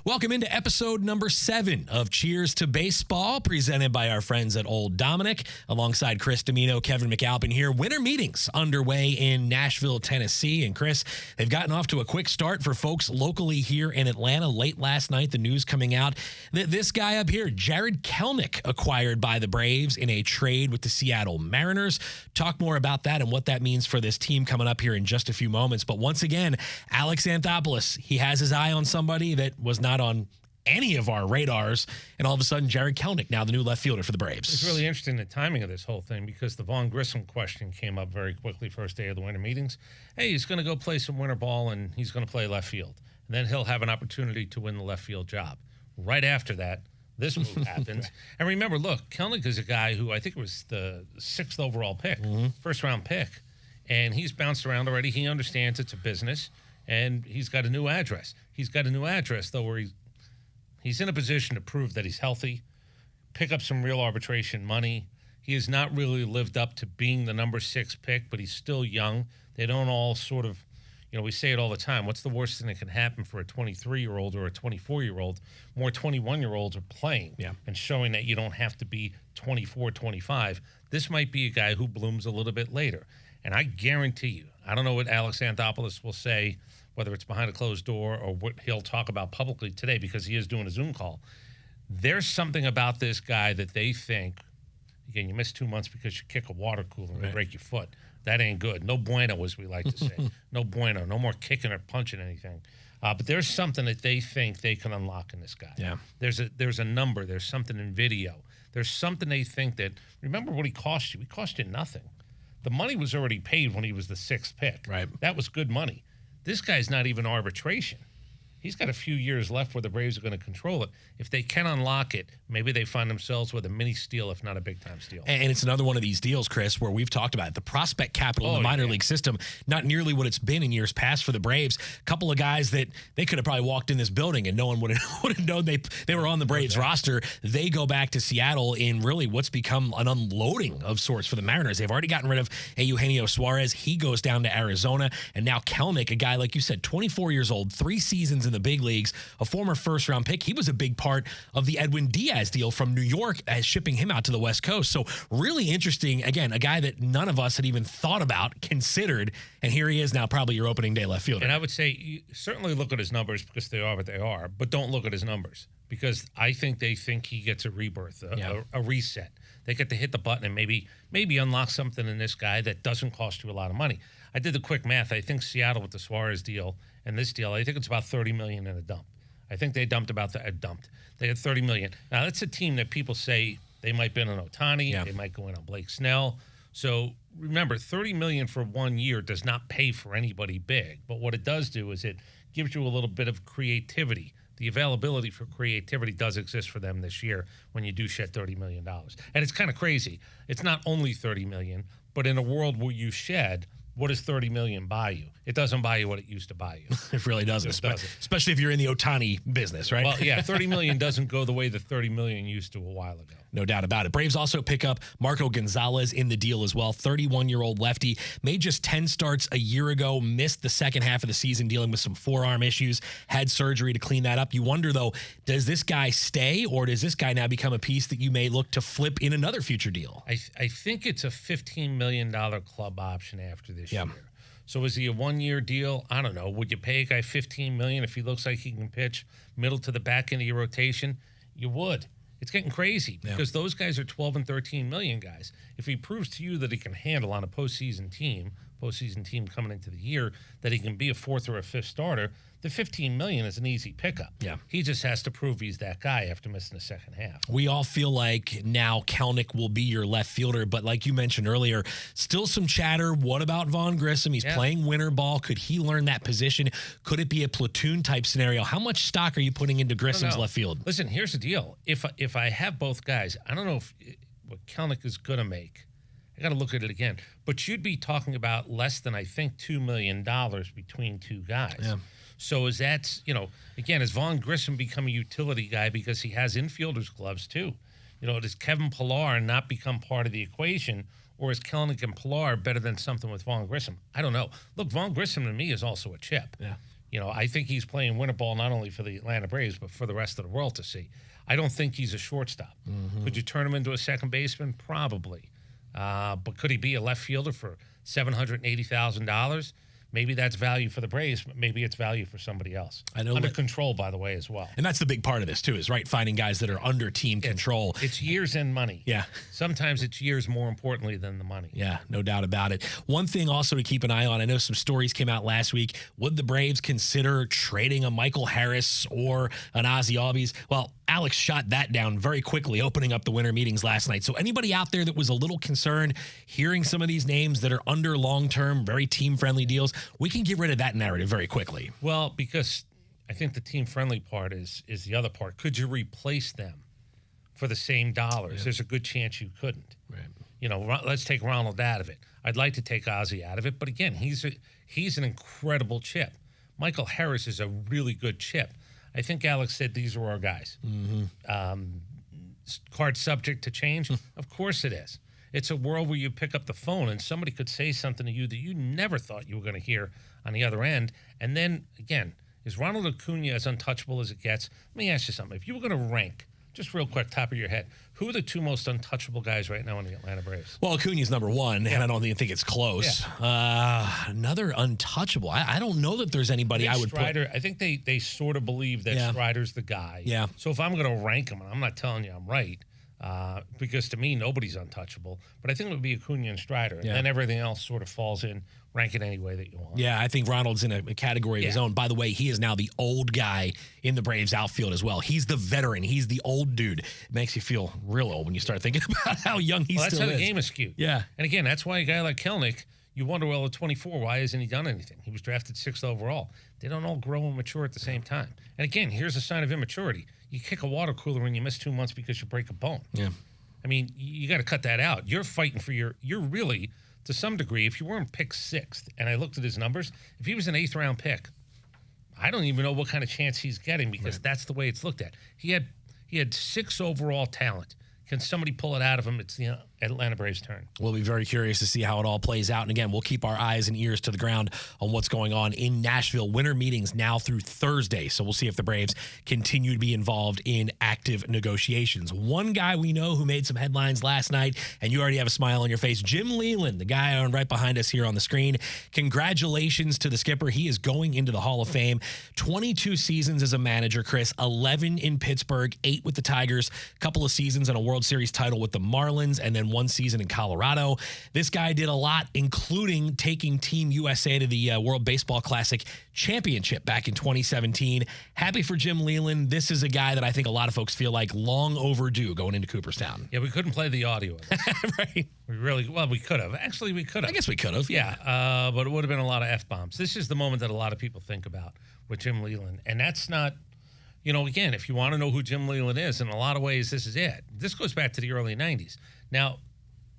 Welcome into episode number 7 of Cheers to Baseball, presented by our friends at Old Dominic, alongside Chris Dimino, Kevin McAlpin here. Winter meetings underway in Nashville, Tennessee. And Chris, they've gotten off to a quick start for folks locally here in Atlanta. Late last night, the news coming out that this guy up here, Jarred Kelenic, acquired by the Braves in a trade with the Seattle Mariners. Talk more about that and what that means for this team coming up here in just a few moments. But once again, Alex Anthopoulos, he has his eye on somebody that was not on any of our radars, and all of a sudden, Jarred Kelenic, now the new left fielder for the Braves. It's really interesting, the timing of this whole thing, because the Vaughn Grissom question came up very quickly first day of the winter meetings. Hey, he's going to go play some winter ball, and he's going to play left field. And then he'll have an opportunity to win the left field job. Right after that, this move happens. And remember, look, Kelenic is a guy who I think was the 6th overall pick, first-round pick. And he's bounced around already. He understands it's a business, and he's got a new address. He's got a new address, though, where he's in a position to prove that he's healthy, pick up some real arbitration money. He has not really lived up to being the number 6 pick, but he's still young. They don't all sort of, we say it all the time. What's the worst thing that can happen for a 23-year-old or a 24-year-old? More 21-year-olds are playing and showing that you don't have to be 24, 25. This might be a guy who blooms a little bit later. And I guarantee you, I don't know what Alex Anthopoulos will say, whether it's behind a closed door or what he'll talk about publicly today, because he is doing a Zoom call. There's something about this guy that they think, again, you miss 2 months because you kick a water cooler and break your foot. That ain't good. No bueno, as we like to say. No bueno. No more kicking or punching anything. But there's something that they think they can unlock in this guy. Yeah. There's a number. There's something in video. There's something they think that, remember what he cost you. He cost you nothing. The money was already paid when he was the 6th pick. Right. That was good money. This guy's not even arbitration. He's got a few years left where the Braves are going to control it. If they can unlock it, maybe they find themselves with a mini steal, if not a big-time steal. And it's another one of these deals, Chris, where we've talked about it. The prospect capital in the minor league system, not nearly what it's been in years past for the Braves. A couple of guys that they could have probably walked in this building and no one would have known they were on the Braves roster. They go back to Seattle in really what's become an unloading of sorts for the Mariners. They've already gotten rid of Eugenio Suarez. He goes down to Arizona. And now Kelenic, a guy, like you said, 24 years old, 3 seasons in the big leagues, a former first-round pick. He was a big part of the Edwin Diaz deal from New York as shipping him out to the West Coast. So really interesting. Again, a guy that none of us had even thought about, considered, and here he is now, probably your opening day left fielder. And I would say you certainly look at his numbers because they are what they are, but don't look at his numbers because I think they think he gets a rebirth, a reset. They get to hit the button and maybe unlock something in this guy that doesn't cost you a lot of money. I did the quick math. I think Seattle with the Suarez deal and this deal, I think it's about $30 million in a dump. I think they dumped They had $30 million. Now, that's a team that people say they might bid on Ohtani. They might go in on Blake Snell. So remember, $30 million for 1 year does not pay for anybody big. But what it does do is it gives you a little bit of creativity. The availability for creativity does exist for them this year when you do shed $30 million. And it's kind of crazy. It's not only $30 million, but in a world where you shed, what does $30 million buy you? It doesn't buy you what it used to buy you. It really doesn't. Especially if you're in the Ohtani business, right? Well, yeah, $30 million doesn't go the way the $30 million used to a while ago. No doubt about it. Braves also pick up Marco Gonzalez in the deal as well. 31-year-old lefty. Made just 10 starts a year ago. Missed the second half of the season dealing with some forearm issues. Had surgery to clean that up. You wonder, though, does this guy stay or does this guy now become a piece that you may look to flip in another future deal? I think it's a $15 million club option after this year. So is he a 1-year deal? I don't know. Would you pay a guy $15 million if he looks like he can pitch middle to the back end of your rotation? You would. It's getting crazy because those guys are 12 and 13 million guys. If he proves to you that he can handle on a postseason team coming into the year, that he can be a 4th or a 5th starter, the $15 million is an easy pickup. Yeah. He just has to prove he's that guy after missing the second half. We all feel like now Kelenic will be your left fielder, but like you mentioned earlier, still some chatter. What about Vaughn Grissom? He's playing winter ball. Could he learn that position? Could it be a platoon type scenario? How much stock are you putting into Grissom's left field? Listen, here's the deal. If I have both guys, I don't know what Kelenic is going to make. I got to look at it again. But you'd be talking about less than, I think, $2 million between two guys. Yeah. So is that, again, has Vaughn Grissom become a utility guy because he has infielder's gloves too? Does Kevin Pillar not become part of the equation, or is Kelenic and Pillar better than something with Vaughn Grissom? I don't know. Look, Vaughn Grissom to me is also a chip. Yeah. I think he's playing winter ball not only for the Atlanta Braves, but for the rest of the world to see. I don't think he's a shortstop. Could you turn him into a second baseman? Probably. But could he be a left fielder for $780,000? Maybe that's value for the Braves, but maybe it's value for somebody else. I know under control, by the way, as well. And that's the big part of this, too, is finding guys that are under team control. It's years and money. Yeah. Sometimes it's years more importantly than the money. Yeah, no doubt about it. One thing also to keep an eye on, I know some stories came out last week. Would the Braves consider trading a Michael Harris or an Ozzie Albies? Well, Alex shot that down very quickly, opening up the winter meetings last night. So anybody out there that was a little concerned hearing some of these names that are under long-term, very team-friendly deals, we can get rid of that narrative very quickly. Well, because I think the team-friendly part is the other part. Could you replace them for the same dollars? Yeah. There's a good chance you couldn't. Right. Let's take Ronald out of it. I'd like to take Ozzie out of it, but again, he's an incredible chip. Michael Harris is a really good chip. I think Alex said these are our guys. Card subject to change? Of course it is. It's a world where you pick up the phone and somebody could say something to you that you never thought you were going to hear on the other end. And then, again, is Ronald Acuna as untouchable as it gets? Let me ask you something. If you were going to rank, just real quick, top of your head, who are the two most untouchable guys right now in the Atlanta Braves? Well, Acuna's number one, and I don't even think it's close. Yeah. Another untouchable. I don't know that there's anybody I would Strider, put. I think they sort of believe that Strider's the guy. Yeah. So if I'm going to rank them, and I'm not telling you I'm right, because to me, nobody's untouchable. But I think it would be Acuna and Strider. And then everything else sort of falls in. Rank it any way that you want. Yeah, I think Ronald's in a category of his own. By the way, he is now the old guy in the Braves outfield as well. He's the veteran. He's the old dude. It makes you feel real old when you start thinking about how young he still is. That's how the game is skewed. Yeah. And again, that's why a guy like Kelnick, you wonder, well, at 24, why hasn't he done anything? He was drafted 6th overall. They don't all grow and mature at the same time. And again, here's a sign of immaturity. You kick a water cooler and you miss 2 months because you break a bone. Yeah. I mean, you got to cut that out. You're fighting for you're really, to some degree, if you weren't picked 6th, and I looked at his numbers, if he was an 8th round pick, I don't even know what kind of chance he's getting because that's the way it's looked at. He had 6 overall talent. Can somebody pull it out of him? It's the Atlanta Braves' turn. We'll be very curious to see how it all plays out. And again, we'll keep our eyes and ears to the ground on what's going on in Nashville. Winter meetings now through Thursday. So we'll see if the Braves continue to be involved in active negotiations. One guy we know who made some headlines last night, and you already have a smile on your face, Jim Leyland, the guy on right behind us here on the screen. Congratulations to the skipper. He is going into the Hall of Fame. 22 seasons as a manager, Chris, 11 in Pittsburgh, 8 with the Tigers, a couple of seasons and a World Series title with the Marlins, and then 1 season in Colorado. This guy did a lot, including taking Team USA to the World Baseball Classic Championship back in 2017. Happy for Jim Leyland. This is a guy that I think a lot of folks feel like long overdue going into Cooperstown. Yeah, we couldn't play the audio of this. Right. We could have. Actually, we could have. I guess we could have. Yeah, but it would have been a lot of F-bombs. This is the moment that a lot of people think about with Jim Leyland, and that's not... again, if you want to know who Jim Leyland is, in a lot of ways, this is it. This goes back to the early 90s. Now,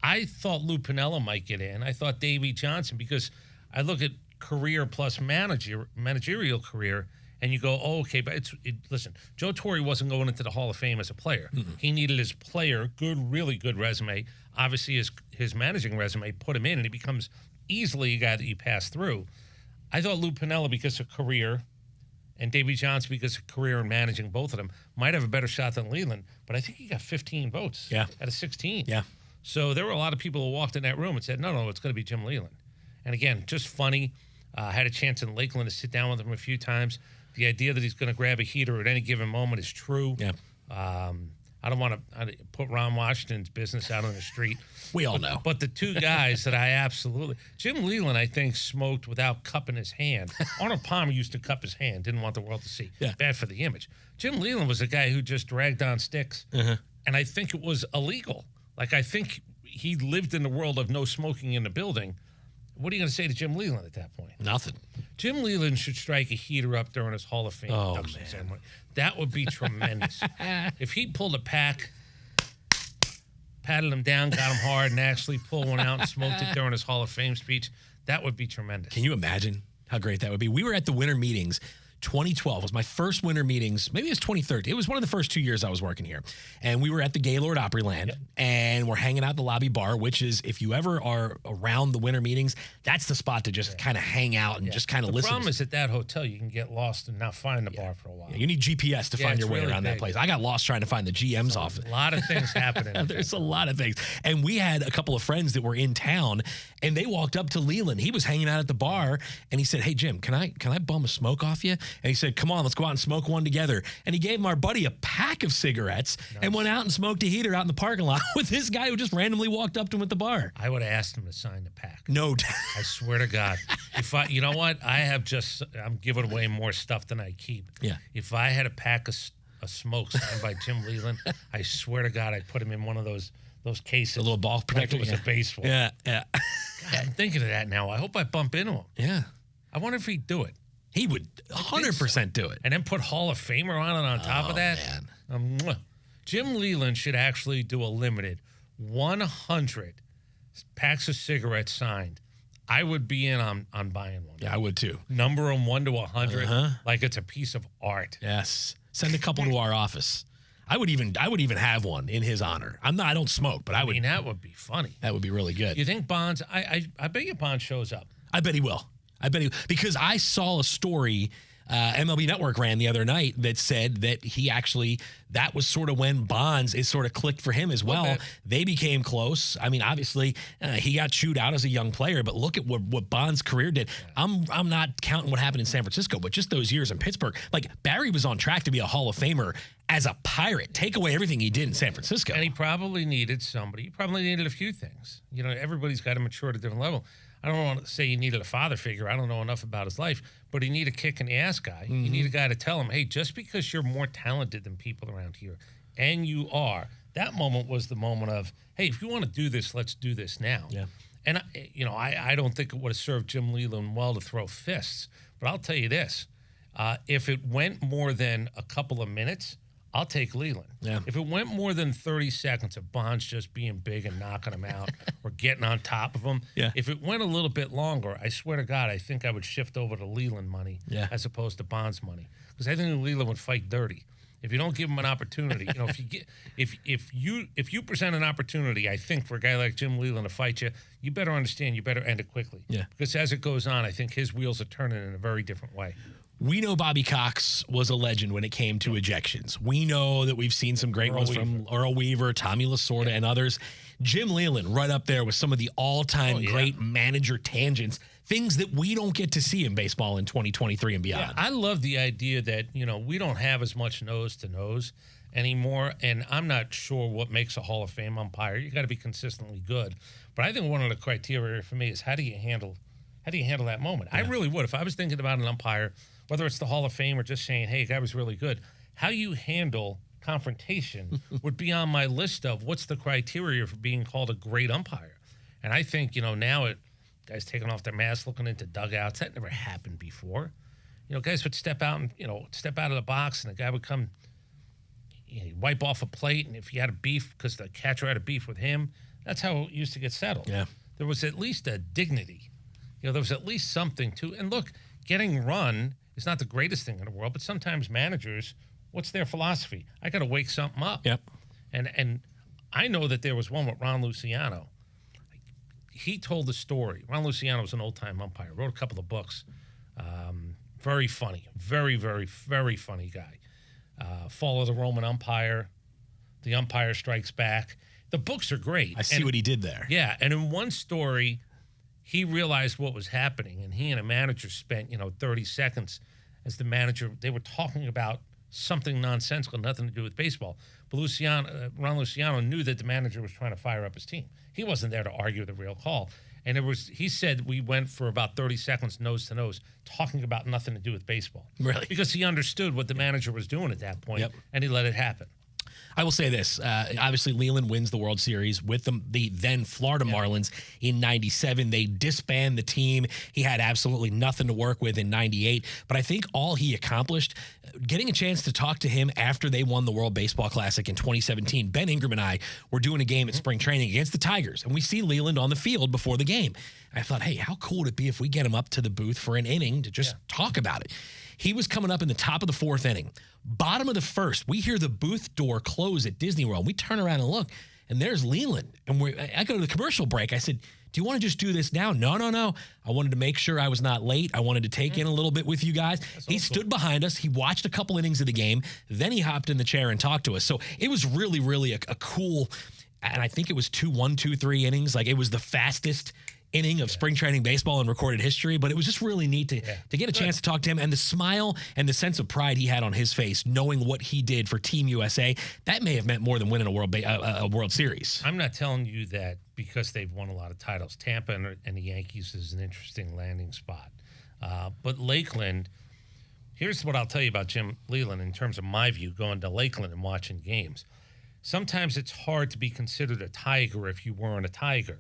I thought Lou Piniella might get in. I thought Davey Johnson, because I look at career plus managerial career, and you go, oh, okay, but listen, Joe Torre wasn't going into the Hall of Fame as a player. Mm-hmm. He needed his player, really good resume. Obviously, his managing resume put him in, and he becomes easily a guy that you pass through. I thought Lou Piniella, because of career, and Davey Johnson, because of career and managing both of them, might have a better shot than Leyland. But I think he got 15 votes out of 16. Yeah. So there were a lot of people who walked in that room and said, no, it's going to be Jim Leyland. And again, just funny. Had a chance in Lakeland to sit down with him a few times. The idea that he's going to grab a heater at any given moment is true. Yeah. I don't want to put Ron Washington's business out on the street. We all know. But the two guys that I absolutely... Jim Leyland, I think, smoked without cupping his hand. Arnold Palmer used to cup his hand, didn't want the world to see. Yeah. Bad for the image. Jim Leyland was a guy who just dragged on sticks, and I think it was illegal. Like, I think he lived in the world of no smoking in the building. What are you going to say to Jim Leyland at that point? Nothing. Jim Leyland should strike a heater up during his Hall of Fame induction ceremony. That would be tremendous. If he pulled a pack, patted him down, got him hard, and actually pulled one out and smoked it during his Hall of Fame speech, that would be tremendous. Can you imagine how great that would be? We were at the winter meetings 2012 was my first winter meetings. Maybe it was 2013. It was one of the first 2 years I was working here. And we were at the Gaylord Opryland, and we're hanging out at the lobby bar, which is, if you ever are around the winter meetings, that's the spot to just kind of hang out and just kind of listen. The problem is at that hotel, you can get lost and not find the bar for a while. Yeah, you need GPS to find your way around that place. I got lost trying to find the GM's office. A lot of things happening. There's a lot of things. And we had a couple of friends that were in town, and they walked up to Leyland. He was hanging out at the bar, and he said, "Hey, Jim, can I bum a smoke off you?" And he said, "Come on, let's go out and smoke one together." And he gave our buddy a pack of cigarettes and went out and smoked a heater out in the parking lot with this guy who just randomly walked up to him at the bar. I would have asked him to sign the pack. No. I swear to God. You know what? I'm giving away more stuff than I keep. Yeah. If I had a pack of smokes signed by Jim Leyland, I swear to God, I'd put him in one of those cases. A little ball protector. Like it was a baseball. Yeah. God, I'm thinking of that now. I hope I bump into him. Yeah. I wonder if he'd do it. He would 100% do it. And then put Hall of Famer on it on top of that. Man. Jim Leyland should actually do a limited 100 packs of cigarettes signed. I would be in on buying one. Yeah, I would too. Number them 1 to 100 like it's a piece of art. Yes. Send a couple to our office. I would even have one in his honor. I don't smoke, but I would. I mean, that would be funny. That would be really good. You think Bonds? I bet you Bonds shows up. I bet he will. Because I saw a story MLB Network ran the other night that said that that was sort of when Bonds is sort of clicked for him as well. They became close. I mean, obviously, he got chewed out as a young player, but look at what Bonds' career did. I'm not counting what happened in San Francisco, but just those years in Pittsburgh. Like, Barry was on track to be a Hall of Famer as a Pirate. Take away everything he did in San Francisco. And he probably needed somebody. He probably needed a few things. You know, everybody's got to mature at a different level. I don't want to say he needed a father figure. I don't know enough about his life, but he needed a kick in the ass guy. You need a guy to tell him, hey, just because you're more talented than people around here, and you are, that moment was the moment of, hey, if you want to do this, let's do this now. Yeah. And, I don't think it would have served Jim Leyland well to throw fists, but I'll tell you this. If it went more than a couple of minutes, I'll take Leyland. Yeah. If it went more than 30 seconds of Bonds just being big and knocking him out or getting on top of him, if it went a little bit longer, I swear to God, I think I would shift over to Leyland money as opposed to Bonds money. Because I think Leyland would fight dirty. If you don't give him an opportunity, if you present an opportunity, I think for a guy like Jim Leyland to fight you, you better understand you better end it quickly. Yeah. Because as it goes on, I think his wheels are turning in a very different way. We know Bobby Cox was a legend when it came to ejections. We know that we've seen some great ones from Earl Weaver, Tommy Lasorda, and others. Jim Leyland right up there with some of the all-time great manager tangents, things that we don't get to see in baseball in 2023 and beyond. Yeah, I love the idea that, we don't have as much nose-to-nose anymore, and I'm not sure what makes a Hall of Fame umpire. You got to be consistently good. But I think one of the criteria for me is how do you handle that moment? Yeah. I really would. If I was thinking about an umpire, whether it's the Hall of Fame or just saying, hey, a guy was really good, how you handle confrontation would be on my list of what's the criteria for being called a great umpire. And I think, now guys taking off their masks, looking into dugouts, that never happened before. Guys would step out of the box, and the guy would come, wipe off a plate, and if he had a beef because the catcher had a beef with him, that's how it used to get settled. Yeah. There was at least a dignity. There was at least something to, and look, getting run is not the greatest thing in the world, but sometimes managers, what's their philosophy? I got to wake something up. Yep. And I know that there was one with Ron Luciano. He told the story. Ron Luciano was an old-time umpire, wrote a couple of books. Very funny. Very, very, very funny guy. Follow the Roman Umpire. The Umpire Strikes Back. The books are great. I see what he did there. Yeah, and in one story, he realized what was happening, and he and a manager spent, 30 seconds as the manager. They were talking about something nonsensical, nothing to do with baseball. But Ron Luciano knew that the manager was trying to fire up his team. He wasn't there to argue the real call. And he said we went for about 30 seconds nose to nose talking about nothing to do with baseball. Really? Because he understood what the manager was doing at that point, and he let it happen. I will say this. Obviously, Leyland wins the World Series with the then Florida Marlins in 97. They disband the team. He had absolutely nothing to work with in 98. But I think all he accomplished, getting a chance to talk to him after they won the World Baseball Classic in 2017, Ben Ingram and I were doing a game at spring training against the Tigers, and we see Leyland on the field before the game. I thought, hey, how cool would it be if we get him up to the booth for an inning to just talk about it? He was coming up in the top of the 4th inning. Bottom of the 1st, we hear the booth door close at Disney World. We turn around and look, and there's Leyland. And I go to the commercial break. I said, do you want to just do this now? No. I wanted to make sure I was not late. I wanted to take in a little bit with you guys. He stood behind us. He watched a couple innings of the game. Then he hopped in the chair and talked to us. So it was really, really a cool, and I think it was 2-3 innings. Like, it was the fastest inning of spring training baseball in recorded history, but it was just really neat to get a chance to talk to him, and the smile and the sense of pride he had on his face, knowing what he did for Team USA. That may have meant more than winning a World Series. I'm not telling you that because they've won a lot of titles. Tampa and the Yankees is an interesting landing spot. But Lakeland, here's what I'll tell you about Jim Leyland in terms of my view, going to Lakeland and watching games. Sometimes it's hard to be considered a Tiger if you weren't a Tiger.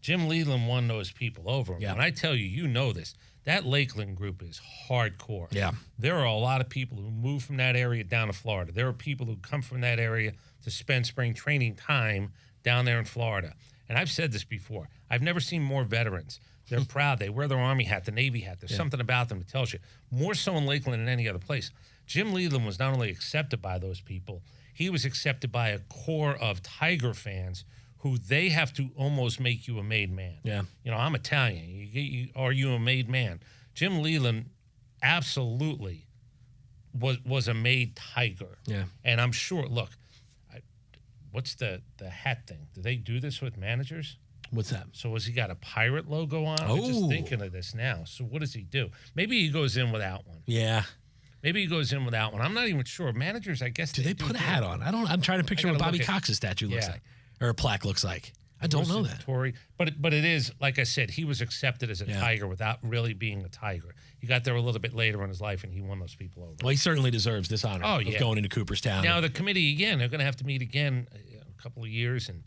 Jim Leyland won those people over. Yeah. And I tell you, you know this. That Lakeland group is hardcore. Yeah. There are a lot of people who move from that area down to Florida. There are people who come from that area to spend spring training time down there in Florida. And I've said this before. I've never seen more veterans. They're proud. They wear their Army hat, the Navy hat. There's something about them that tells you. More so in Lakeland than any other place. Jim Leyland was not only accepted by those people, he was accepted by a core of Tiger fans who they have to almost make you a made man. Yeah. You know, I'm Italian. Are you a made man? Jim Leyland absolutely was a made Tiger. Yeah. And I'm sure, look, what's the hat thing? Do they do this with managers? What's that? So has he got a pirate logo on? I'm just thinking of this now. So what does he do? Maybe he goes in without one. Yeah. Maybe he goes in without one. I'm not even sure. Managers, I guess, do they put a hat on? I'm trying to picture what Bobby Cox's statue looks like, or a plaque looks like. I don't know that. But it is, like I said, he was accepted as a Tiger without really being a Tiger. He got there a little bit later in his life, and he won those people over. Well, he certainly deserves this honor of going into Cooperstown. Now, the committee, again, they're going to have to meet again in a couple of years, and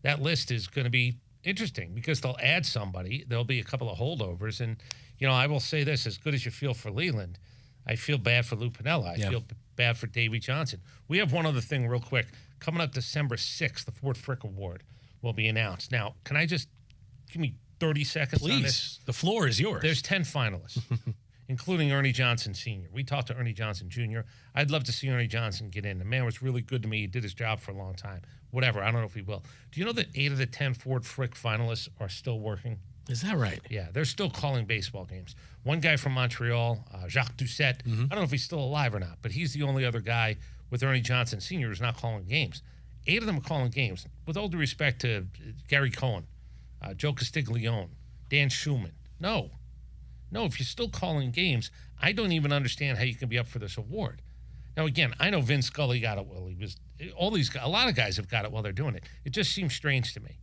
that list is going to be interesting because they'll add somebody. There'll be a couple of holdovers. And, you know, I will say this, as good as you feel for Leyland, I feel bad for Lou Piniella. I feel bad for Davey Johnson. We have one other thing real quick. Coming up December 6th, the Ford Frick Award will be announced. Now, can I just give me 30 seconds on this? Please, the floor is yours. There's 10 finalists, including Ernie Johnson Sr. We talked to Ernie Johnson Jr. I'd love to see Ernie Johnson get in. The man was really good to me. He did his job for a long time. Whatever, I don't know if he will. Do you know that 8 of the 10 Ford Frick finalists are still working? Is that right? Yeah, they're still calling baseball games. One guy from Montreal, Jacques Doucette, I don't know if he's still alive or not, but he's the only other guy with Ernie Johnson Sr. who's not calling games. 8 of them are calling games. With all due respect to Gary Cohen, Joe Castiglione, Dan Schumann. No, if you're still calling games, I don't even understand how you can be up for this award. Now, again, I know Vin Scully got it while he was, a lot of guys have got it while they're doing it. It just seems strange to me.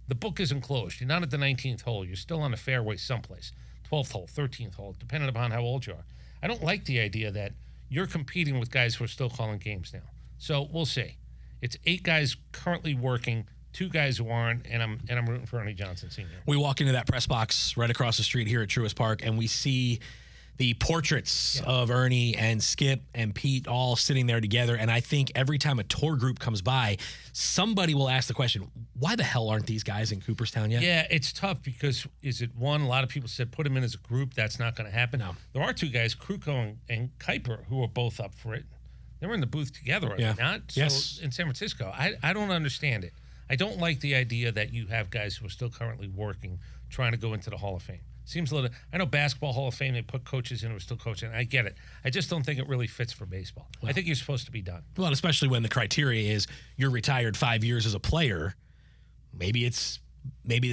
The book isn't closed. You're not at the 19th hole. You're still on the fairway someplace. 12th hole, 13th hole, depending upon how old you are. I don't like the idea that you're competing with guys who are still calling games now. So we'll see. It's 8 guys currently working, 2 guys who aren't, and I'm rooting for Ernie Johnson Sr. We walk into that press box right across the street here at Truist Park, and we see the portraits of Ernie and Skip and Pete all sitting there together. And I think every time a tour group comes by, somebody will ask the question, why the hell aren't these guys in Cooperstown yet? Yeah, it's tough because a lot of people said put them in as a group. That's not going to happen. No. There are 2 guys, Kruko and Kuiper, who are both up for it. They were in the booth together, are they not? Yes. So in San Francisco. I don't understand it. I don't like the idea that you have guys who are still currently working trying to go into the Hall of Fame. Seems a little. I know basketball Hall of Fame, they put coaches in who are still coaching. I get it. I just don't think it really fits for baseball. Well, I think you're supposed to be done. Well, especially when the criteria is you're retired 5 years as a player. Maybe it's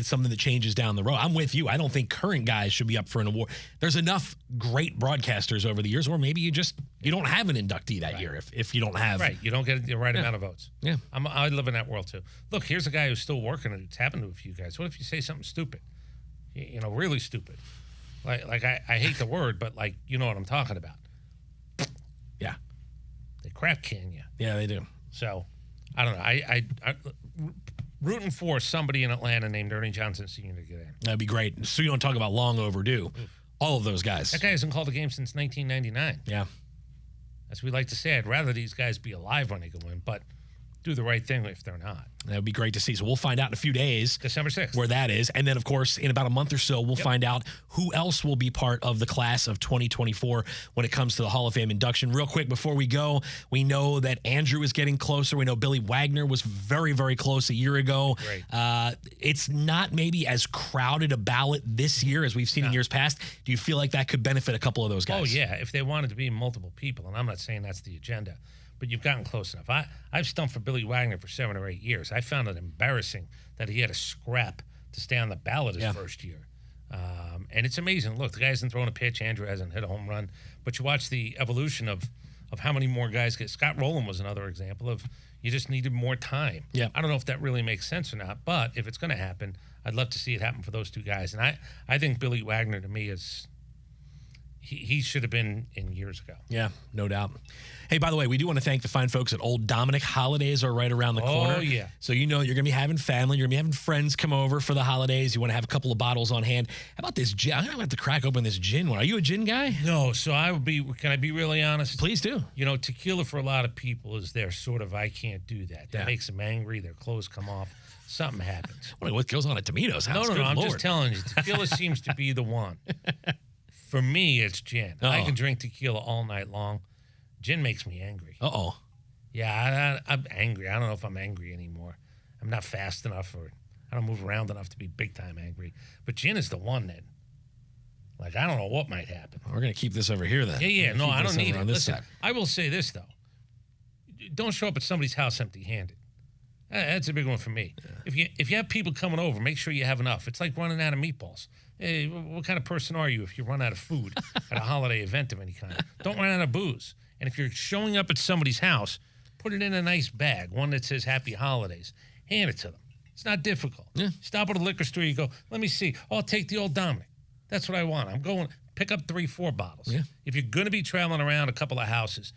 something that changes down the road. I'm with you. I don't think current guys should be up for an award. There's enough great broadcasters over the years, or maybe you don't have an inductee that year if you don't have. Right. You don't get the right amount of votes. Yeah. I live in that world too. Look, here's a guy who's still working, and it's happened to a few guys. What if you say something stupid? You know, really stupid. Like I hate the word, but like, you know what I'm talking about. Yeah. They crap can you. Yeah, they do. So, I don't know. I rooting for somebody in Atlanta named Ernie Johnson Sr. to get in. That'd be great. So you don't talk about long overdue. All of those guys. That guy hasn't called a game since 1999. Yeah. As we like to say, I'd rather these guys be alive when they go in, but do the right thing if they're not. That would be great to see. So we'll find out in a few days. December 6th. Where that is. And then, of course, in about a month or so, we'll find out who else will be part of the class of 2024 when it comes to the Hall of Fame induction. Real quick, before we go, we know that Andrew is getting closer. We know Billy Wagner was very, very close a year ago. It's not maybe as crowded a ballot this year as we've seen in years past. Do you feel like that could benefit a couple of those guys? Oh, yeah, if they wanted to be multiple people. And I'm not saying that's the agenda, but you've gotten close enough. I've stumped for Billy Wagner for 7 or 8 years. I found it embarrassing that he had to scrap to stay on the ballot his first year. And it's amazing. Look, the guy hasn't thrown a pitch. Andrew hasn't hit a home run. But you watch the evolution of how many more guys get. Scott Rowland was another example of you just needed more time. Yeah. I don't know if that really makes sense or not, but if it's going to happen, I'd love to see it happen for those two guys. And I think Billy Wagner, to me, is he should have been in years ago. Yeah, no doubt. Hey, by the way, we do want to thank the fine folks at Old Dominic. Holidays are right around the corner. Oh, yeah. So you know you're going to be having family. You're going to be having friends come over for the holidays. You want to have a couple of bottles on hand. How about this gin? I'm going to have to crack open this gin one. Are you a gin guy? No, so can I be really honest? Please do. You know, tequila for a lot of people is their sort of, I can't do that. That makes them angry. Their clothes come off. Something happens. What goes on at Dimino's house? No, I'm just telling you. Tequila seems to be the one. For me, it's gin. I can drink tequila all night long. Gin makes me angry. Uh-oh. Yeah, I'm angry. I don't know if I'm angry anymore. I'm not fast enough, or I don't move around enough to be big-time angry. But gin is the one that, like, I don't know what might happen. We're going to keep this over here then. Yeah. No, I don't need it. Listen, side. I will say this, though. Don't show up at somebody's house empty-handed. That's a big one for me. Yeah. If you have people coming over, make sure you have enough. It's like running out of meatballs. Hey, what kind of person are you if you run out of food at a holiday event of any kind? Don't run out of booze. And if you're showing up at somebody's house, put it in a nice bag, one that says Happy Holidays. Hand it to them. It's not difficult. Yeah. Stop at a liquor store, you go, let me see. Oh, I'll take the Old Dominic. That's what I want. I'm going, pick up 3-4 bottles. Yeah. If you're going to be traveling around a couple of houses,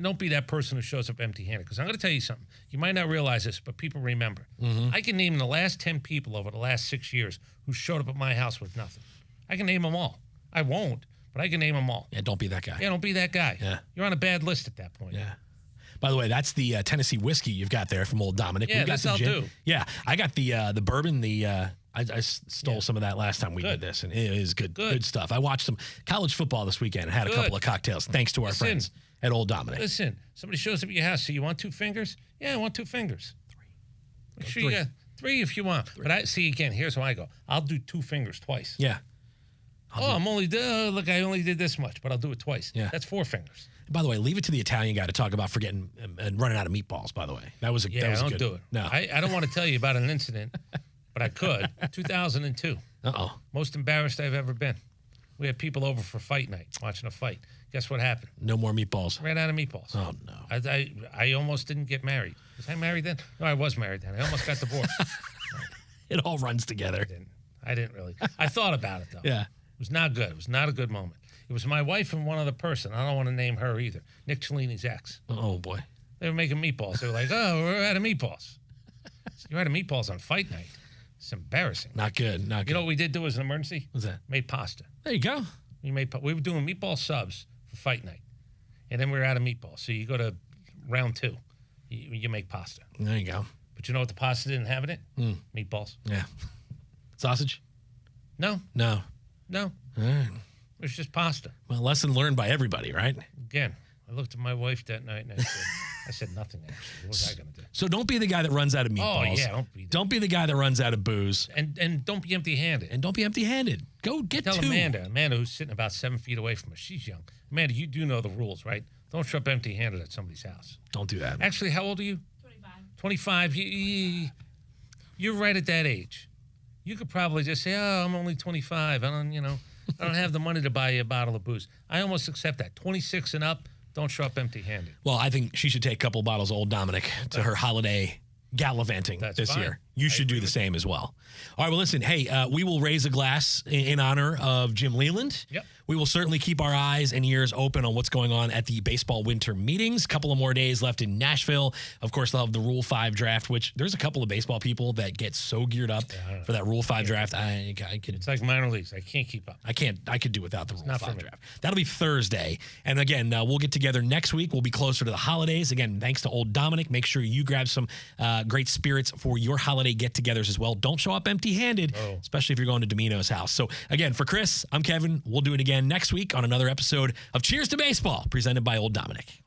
don't be that person who shows up empty-handed. Because I'm going to tell you something. You might not realize this, but people remember. I can name the last 10 people over the last 6 years who showed up at my house with nothing. I can name them all. I won't, but I can name them all. Yeah, don't be that guy. Yeah, don't be that guy. Yeah. You're on a bad list at that point. Yeah. By the way, that's the Tennessee whiskey you've got there from Old Dominic. Yeah, that's I'll do. Yeah, I got the bourbon. I stole some of that last time we did this, and it is good stuff. I watched some college football this weekend and had a couple of cocktails thanks to our friends at Old Dominic. Listen, somebody shows up at your house, so you want 2 fingers? Yeah, I want 2 fingers. 3. Make sure you got 3 if you want. 3. But I see, again, here's how I go. I'll do 2 fingers twice. Yeah. I'm only, look, I only did this much, but I'll do it twice. Yeah. That's 4 fingers. By the way, leave it to the Italian guy to talk about forgetting and running out of meatballs, by the way. That was don't good. do it. No. I don't want to tell you about an incident, but I could. 2002. Uh-oh. Most embarrassed I've ever been. We had people over for fight night, watching a fight. Guess what happened? No more meatballs. Ran out of meatballs. Oh, no. I almost didn't get married. Was I married then? No, I was married then. I almost got divorced. It all runs together. I didn't really. I thought about it, though. Yeah. It was not good. It was not a good moment. It was my wife and one other person. I don't want to name her either. Nick Cellini's ex. Oh, boy. They were making meatballs. They were like, oh, we're out of meatballs. You're out of meatballs on fight night. It's embarrassing. Not good. You know what we did do as an emergency? What's that? Made pasta. There you go. We were doing meatball subs for fight night. And then we were out of meatballs. So you go to round 2. You make pasta. There you go. But you know what the pasta didn't have in it? Meatballs. Yeah. Sausage? No. No. No. All right. It was just pasta. Well, lesson learned by everybody, right? Again, I looked at my wife that night and I said nothing, actually. What was I going to do? So don't be the guy that runs out of meatballs. Oh, yeah, don't be the guy that runs out of booze. And don't be empty-handed. And don't be empty-handed. Go get 2. Tell Amanda who's sitting about 7 feet away from us. She's young. Amanda, you do know the rules, right? Don't show up empty-handed at somebody's house. Don't do that. Actually, how old are you? 25. You're right at that age. You could probably just say, oh, I'm only 25. I don't have the money to buy you a bottle of booze. I almost accept that. 26 and up, don't show up empty-handed. Well, I think she should take a couple bottles of Old Dominic to her holiday gallivanting this year. You should do the same as well. All right, well, listen, hey, we will raise a glass in honor of Jim Leyland. Yep. We will certainly keep our eyes and ears open on what's going on at the baseball winter meetings. Couple of more days left in Nashville. Of course, they'll have the Rule 5 draft, which there's a couple of baseball people that get so geared up for that Rule 5 draft. I could. It's like minor leagues. I can't keep up. I could do without the Rule 5 me. draft. That'll be Thursday. And again, we'll get together next week. We'll be closer to the holidays. Again, thanks to old Dominic. Make sure you grab some great spirits for your holiday get-togethers as well. Don't show up empty-handed, especially if you're going to Dimino's house. So again, for Chris, I'm Kevin. We'll do it again next week on another episode of Cheers to Baseball, presented by old Dominic.